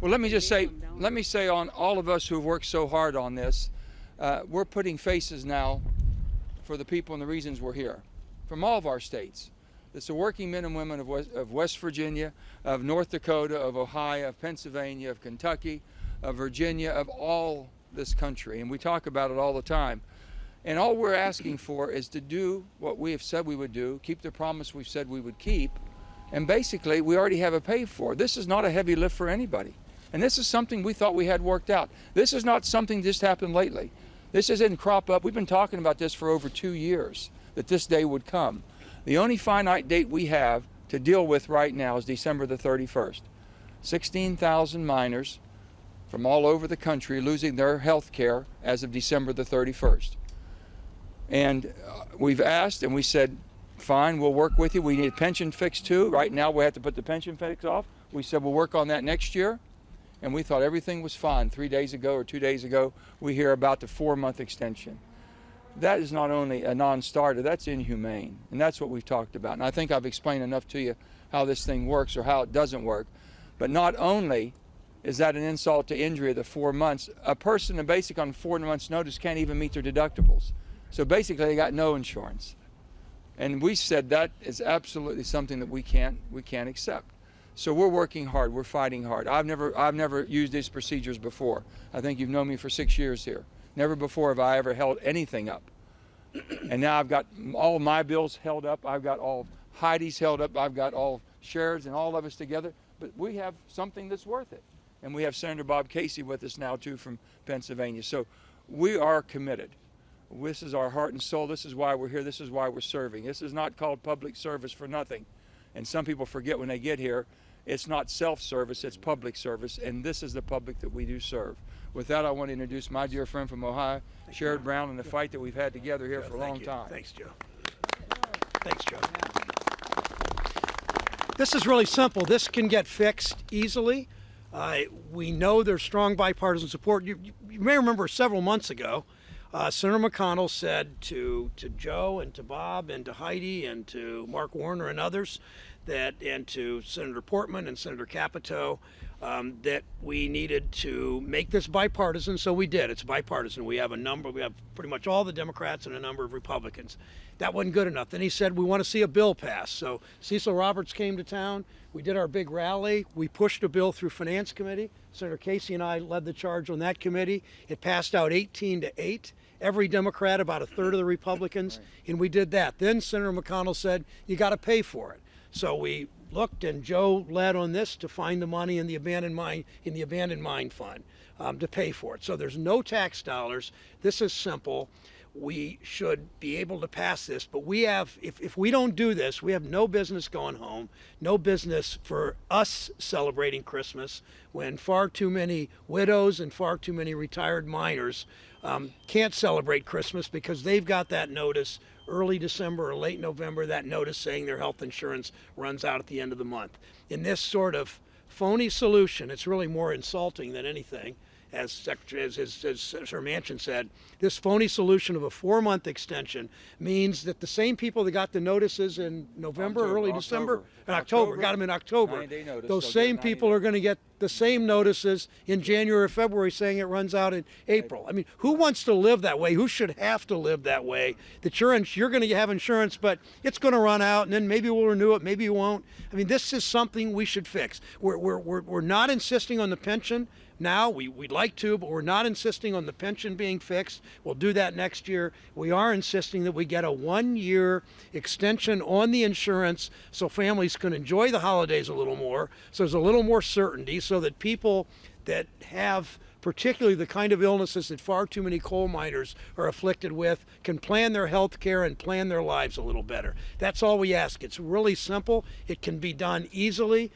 Well, let me say on all of us who've worked so hard on this, we're putting faces now for the people and the reasons we're here, from all of our states. It's the working men and women of West Virginia, of North Dakota, of Ohio, of Pennsylvania, of Kentucky, of Virginia, of all this country. And we talk about it all the time. And all we're asking for is to do what we have said we would do, keep the promise we've said we would keep, and basically we already have it paid for. This is not a heavy lift for anybody. And this is something we thought we had worked out. This is not something just happened lately. This didn't crop up. We've been talking about this for over 2 years, that this day would come. The only finite date we have to deal with right now is December the 31st. 16,000 miners from all over the country losing their health care as of December the 31st. And we've asked and we said, fine, we'll work with you. We need a pension fix too. Right now we have to put the pension fix off. We said we'll work on that next year. And we thought everything was fine. 3 days ago or 2 days ago, we hear about the 4-month extension. That is not only a non-starter, that's inhumane. And that's what we've talked about. And I think I've explained enough to you how this thing works or how it doesn't work. But not only is that an insult to injury of the 4 months, a person basic on 4 months notice can't even meet their deductibles. So basically they got no insurance. And we said that is absolutely something that we can't accept. So we're working hard, we're fighting hard. I've never used these procedures before. I think you've known me for 6 years here. Never before have I ever held anything up. And now I've got all my bills held up. I've got all Heidi's held up. I've got all Sherrod's and all of us together. But we have something that's worth it. And we have Senator Bob Casey with us now too from Pennsylvania. So we are committed. This is our heart and soul. This is why we're here. This is why we're serving. This is not called public service for nothing. And some people forget when they get here, it's not self-service, it's public service. And this is the public that we do serve. With that, I want to introduce my dear friend from Ohio, Sherrod Brown, and the fight that we've had together here for a long time. Thanks, Joe. Thanks, Joe. This is really simple. This can get fixed easily. We know there's strong bipartisan support. You may remember several months ago, Senator McConnell said to Joe and to Bob and to Heidi and to Mark Warner and others and to Senator Portman and Senator Capito that we needed to make this bipartisan. So we did. It's bipartisan. We have pretty much all the Democrats and a number of Republicans. That wasn't good enough. Then he said we want to see a bill passed. So Cecil Roberts came to town. We did our big rally. We pushed a bill through Finance Committee. Senator Casey and I led the charge on that committee. It passed out 18-8. Every Democrat, about a third of the Republicans, and we did that. Then Senator McConnell said, you got to pay for it. So we looked, and Joe led on this to find the money in the abandoned mine fund to pay for it. So there's no tax dollars. This is simple. We should be able to pass this, but we have, if we don't do this, we have no business going home, no business for us celebrating Christmas when far too many widows and far too many retired miners can't celebrate Christmas because they've got that notice early December or late November, that notice saying their health insurance runs out at the end of the month. In this sort of phony solution, it's really more insulting than anything. As Senator Manchin said, this phony solution of a 4-month extension means that the same people that got the notices in November, early December, and October, got them in October, those same people are going to get the same notices in January or February saying it runs out in April. I mean, who wants to live that way? Who should have to live that way? That you're going to have insurance, but it's going to run out, and then maybe we'll renew it, maybe you won't. I mean, this is something we should fix. We're not insisting on the pension now. We'd like to, but we're not insisting on the pension being fixed. We'll do that next year. We are insisting that we get a 1-year extension on the insurance so families can enjoy the holidays a little more, so there's a little more certainty, so that people that have particularly the kind of illnesses that far too many coal miners are afflicted with can plan their health care and plan their lives a little better. That's all we ask. It's really simple. It can be done easily.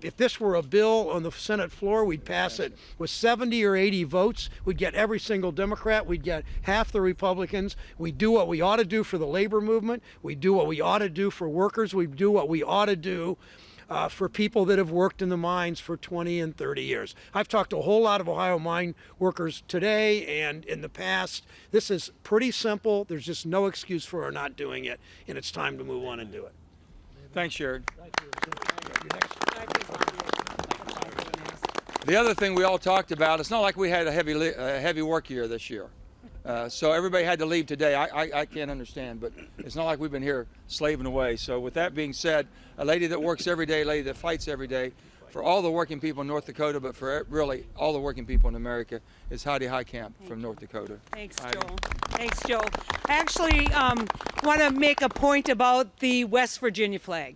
If this were a bill on the Senate floor, we'd pass it with 70 or 80 votes. We'd get every single Democrat. We'd get half the Republicans. We'd do what we ought to do for the labor movement. We'd do what we ought to do for workers. We'd do what we ought to do for people that have worked in the mines for 20 and 30 years. I've talked to a whole lot of Ohio mine workers today and in the past. This is pretty simple. There's just no excuse for our not doing it, and it's time to move on and do it. Thanks, Sherrod. Thank you. The other thing we all talked about, it's not like we had a heavy work year this year. So everybody had to leave today. I can't understand, but it's not like we've been here slaving away. So with that being said, a lady that works every day, a lady that fights every day, for all the working people in North Dakota, but for really all the working people in America, is Heidi Heitkamp from North Dakota. Thanks, Joel. Thanks, Joel. I actually want to make a point about the West Virginia flag.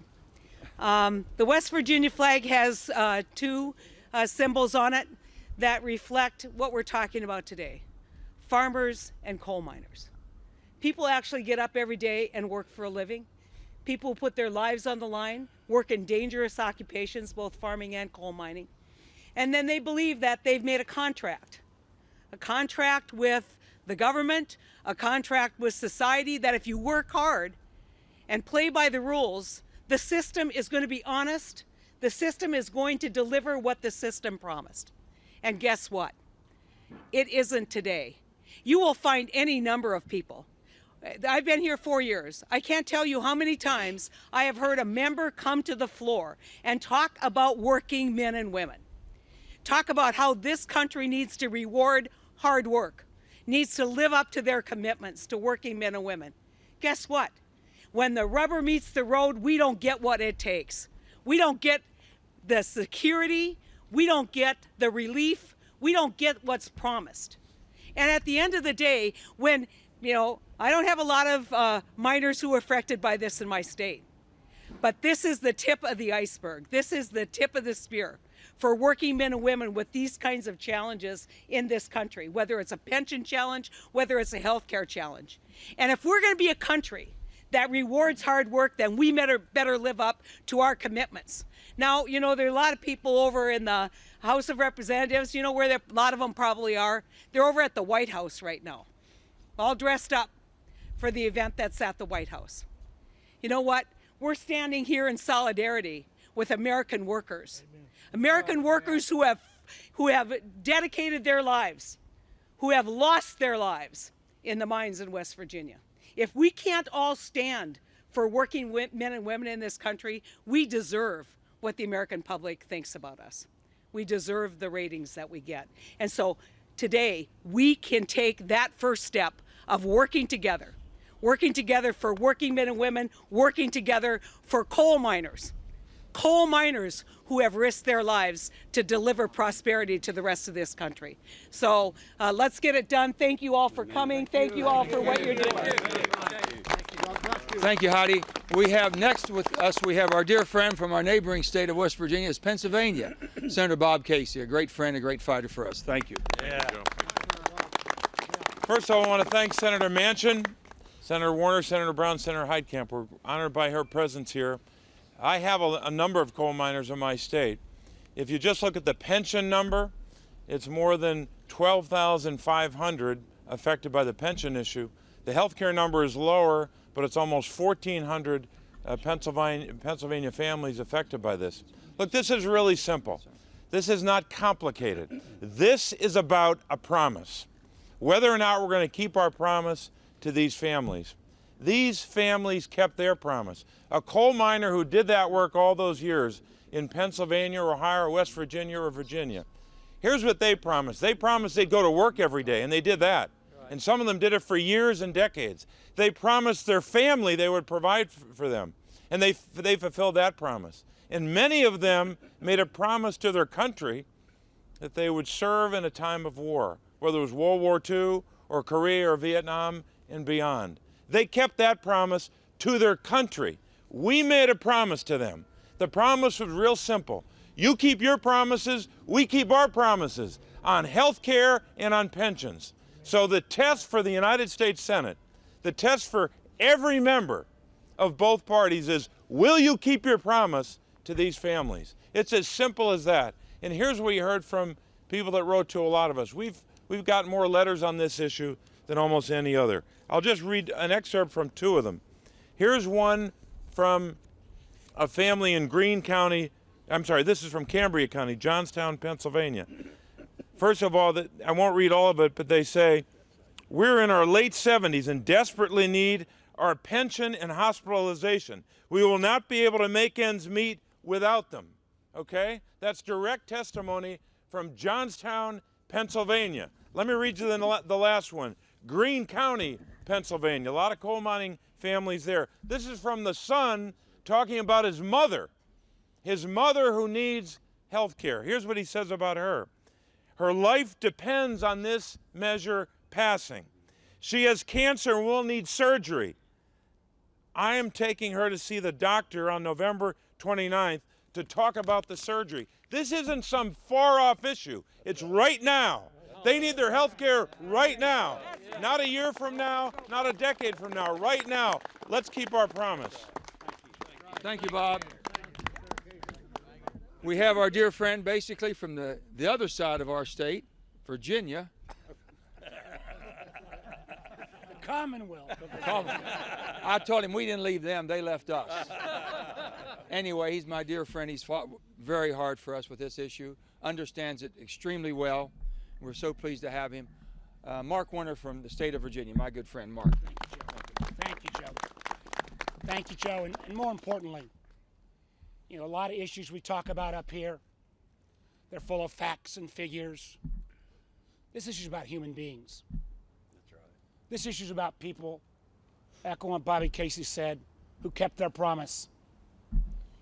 The West Virginia flag has two symbols on it that reflect what we're talking about today: farmers and coal miners. People actually get up every day and work for a living. People put their lives on the line, work in dangerous occupations, both farming and coal mining. And then they believe that they've made a contract with the government, a contract with society, that if you work hard and play by the rules, the system is going to be honest. The system is going to deliver what the system promised. And guess what? It isn't today. You will find any number of people. I've been here 4 years. I can't tell you how many times I have heard a member come to the floor and talk about working men and women. Talk about how this country needs to reward hard work, needs to live up to their commitments to working men and women. Guess what? When the rubber meets the road, we don't get what it takes. We don't get the security. We don't get the relief. We don't get what's promised. And at the end of the day, when, I don't have a lot of miners who are affected by this in my state. But this is the tip of the iceberg. This is the tip of the spear for working men and women with these kinds of challenges in this country, whether it's a pension challenge, whether it's a health care challenge. And if we're going to be a country that rewards hard work, then we better live up to our commitments. Now, there are a lot of people over in the House of Representatives, where a lot of them probably are. They're over at the White House right now, all dressed up for the event that's at the White House. You know what? We're standing here in solidarity with American workers. Amen. American workers who have dedicated their lives, who have lost their lives in the mines in West Virginia. If we can't all stand for working men and women in this country, we deserve what the American public thinks about us. We deserve the ratings that we get. And so today, we can take that first step of working together for working men and women, working together for coal miners who have risked their lives to deliver prosperity to the rest of this country. So let's get it done. Thank you all for coming. Thank you all for what you're doing. Thank you, Heidi. We have next with us, we have our dear friend from our neighboring state of West Virginia, is Pennsylvania, Senator Bob Casey, a great friend, a great fighter for us. Thank you. Yeah. First, I want to thank Senator Manchin, Senator Warner, Senator Brown, Senator Heitkamp. We're honored by her presence here. I have a number of coal miners in my state. If you just look at the pension number, it's more than 12,500 affected by the pension issue. The health care number is lower, but it's almost 1,400 Pennsylvania families affected by this. Look, this is really simple. This is not complicated. This is about a promise. Whether or not we're going to keep our promise to these families. These families kept their promise. A coal miner who did that work all those years in Pennsylvania, or Ohio, or West Virginia, or Virginia, here's what they promised. They promised they'd go to work every day, and they did that. And some of them did it for years and decades. They promised their family they would provide for them, and they fulfilled that promise. And many of them made a promise to their country that they would serve in a time of war, whether it was World War II or Korea or Vietnam and beyond. They kept that promise to their country. We made a promise to them. The promise was real simple. You keep your promises, we keep our promises on health care and on pensions. So the test for the United States Senate, the test for every member of both parties is, will you keep your promise to these families? It's as simple as that. And here's what we heard from people that wrote to a lot of us. We've got more letters on this issue than almost any other. I'll just read an excerpt from two of them. Here's one from a family in Greene County. I'm sorry, this is from Cambria County, Johnstown, Pennsylvania. First of all, I won't read all of it, but they say, we're in our late 70s and desperately need our pension and hospitalization. We will not be able to make ends meet without them. Okay? That's direct testimony from Johnstown, Pennsylvania. Let me read you the last one. Greene County, Pennsylvania. A lot of coal mining families there. This is from the son talking about his mother who needs health care. Here's what he says about her. Her life depends on this measure passing. She has cancer and will need surgery. I am taking her to see the doctor on November 29th to talk about the surgery. This isn't some far-off issue. It's right now. They need their health care right now. Not a year from now, not a decade from now, right now. Let's keep our promise. Thank you, Bob. We have our dear friend basically from the other side of our state, Virginia. The Commonwealth. I told him we didn't leave them, they left us. Anyway, he's my dear friend. He's fought very hard for us with this issue, understands it extremely well. We're so pleased to have him. Mark Warner from the state of Virginia, my good friend, Mark. Thank you, Joe. Thank you, Joe. And more importantly, you know, a lot of issues we talk about up here, they're full of facts and figures. This issue is about human beings. That's right. This issue is about people, echoing what Bobby Casey said, who kept their promise.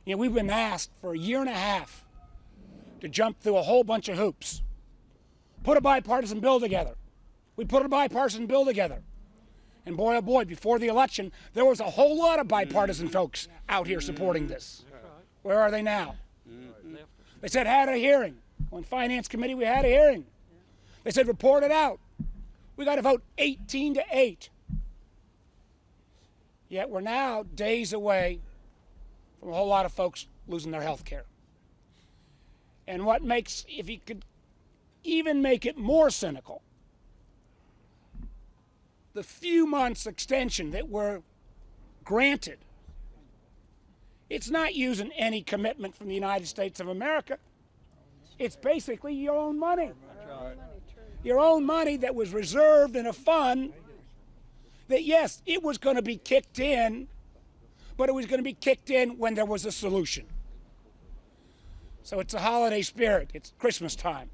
You know, we've been asked for a year and a half to jump through a whole bunch of hoops. Put a bipartisan bill together. We put a bipartisan bill together. And boy, oh boy, before the election, there was a whole lot of bipartisan folks out here supporting this. Where are they now? They said, had a hearing. On Finance Committee, we had a hearing. They said, report it out. We got to vote 18-8. Yet we're now days away from a whole lot of folks losing their health care. And what makes, if you could even make it more cynical, the few months extension that were granted, it's not using any commitment from the United States of America. It's basically your own money. Your own money that was reserved in a fund that, yes, it was going to be kicked in, but it was going to be kicked in when there was a solution. So it's a holiday spirit. It's Christmas time.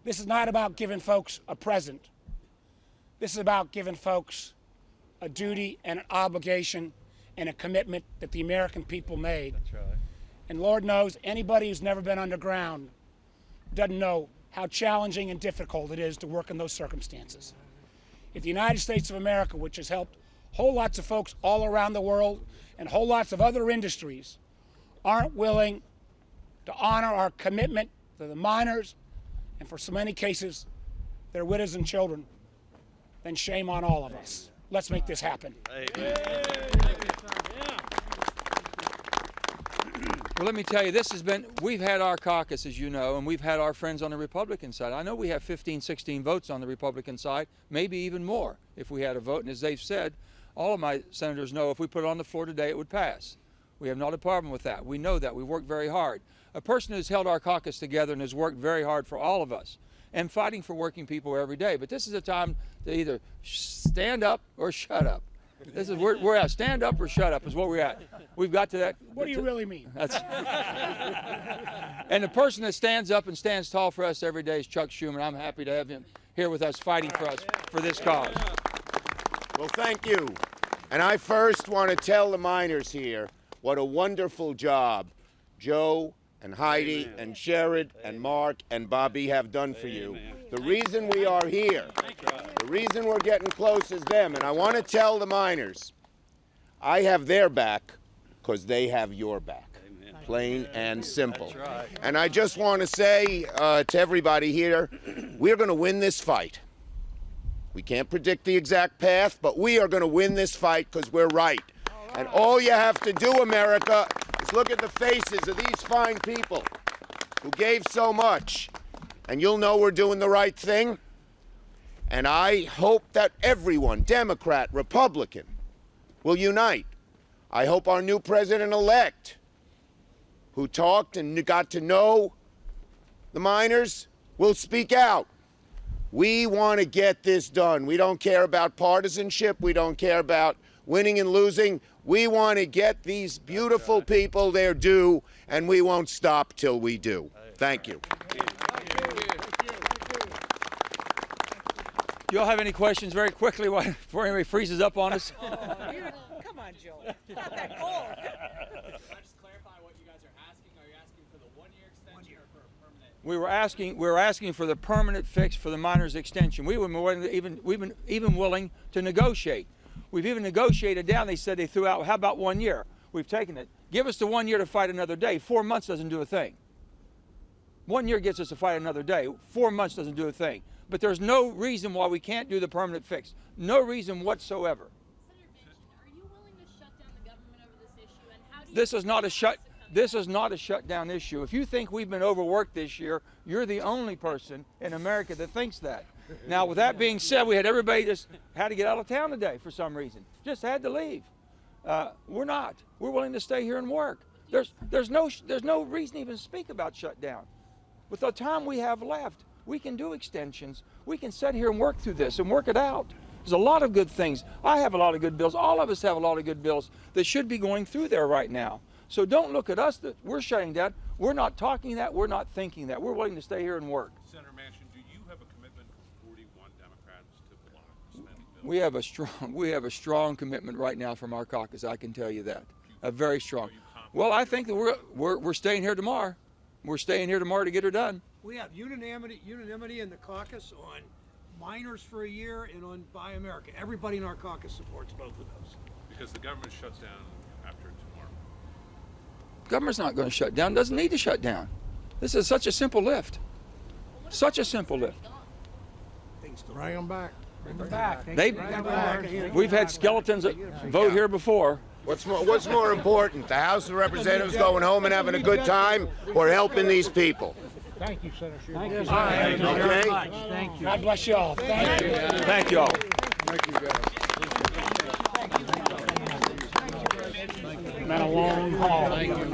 This is not about giving folks a present. This is about giving folks a duty and an obligation and a commitment that the American people made. That's right. And Lord knows, anybody who's never been underground doesn't know how challenging and difficult it is to work in those circumstances. If the United States of America, which has helped whole lots of folks all around the world and whole lots of other industries, aren't willing to honor our commitment to the miners and for so many cases, their widows and children, then shame on all of us. Let's make this happen. Well, let me tell you, we've had our caucus, as you know, and we've had our friends on the Republican side. I know we have 15, 16 votes on the Republican side, maybe even more if we had a vote. And as they've said, all of my senators know if we put it on the floor today, it would pass. We have not a problem with that. We know that. We've worked very hard. A person who's held our caucus together and has worked very hard for all of us and fighting for working people every day. But this is a time to either stand up or shut up. This is we're at. Stand up or shut up is what we're at. We've got to that. What do you really mean? That's and the person that stands up and stands tall for us every day is Chuck Schumer. I'm happy to have him here with us, fighting for us for this cause. Well, thank you. And I first want to tell the miners here what a wonderful job Joe and Heidi and Sherrod and Mark and Bobby have done for you. The reason we are here, the reason we're getting close is them. And I want to tell the miners, I have their back because they have your back. Plain and simple. And I just want to say to everybody here, we're going to win this fight. We can't predict the exact path, but we are going to win this fight because we're right. And all you have to do, America, is look at the faces of these fine people who gave so much, and you'll know we're doing the right thing. And I hope that everyone, Democrat, Republican, will unite. I hope our new president-elect, who talked and got to know the miners, will speak out. We want to get this done. We don't care about partisanship. We don't care about winning and losing. We want to get these beautiful people their due, and we won't stop till we do. Thank you. Do you all have any questions very quickly before anybody freezes up on us? Come on, Joe. It's not that cold. Can I just clarify what you guys are asking? Are you asking for the one-year extension or for a permanent? We were asking for the permanent fix for the miners' extension. We've been even willing to negotiate. We've even negotiated down. They said they threw out, how about 1 year? We've taken it. Give us the 1 year to fight another day. 4 months doesn't do a thing. 1 year gets us to fight another day. 4 months doesn't do a thing. But there's no reason why we can't do the permanent fix. No reason whatsoever. Senator Manchin, are you willing to shut down the government over this issue? And how do you This is not a shutdown issue. If you think we've been overworked this year, you're the only person in America that thinks that. Now, with that being said, we had everybody just had to get out of town today for some reason. Just had to leave. We're not. We're willing to stay here and work. There's no reason to even speak about shutdown. With the time we have left, we can do extensions. We can sit here and work through this and work it out. There's a lot of good things. I have a lot of good bills. All of us have a lot of good bills that should be going through there right now. So don't look at us that we're shutting down. We're not talking that. We're not thinking that. We're willing to stay here and work. Senator Manchin, do you have a commitment from 41 Democrats to block the spending bill? We have a strong commitment right now from our caucus. I can tell you that. A very strong. Well, I think that we're staying here tomorrow. We're staying here tomorrow to get her done. We have unanimity in the caucus on miners for a year and on Buy America. Everybody in our caucus supports both of those. Because the government shuts down after tomorrow. Government's not going to shut down. Doesn't need to shut down. This is such a simple lift. Such a simple lift. Bring them back. We've had skeletons that vote here before. What's more important, the House of Representatives going home and having a good time, or helping these people? Thank you, Senator. Thank you. Okay? Thank you. God bless you all. Thank you. Thank you all. Been a long haul. UMW.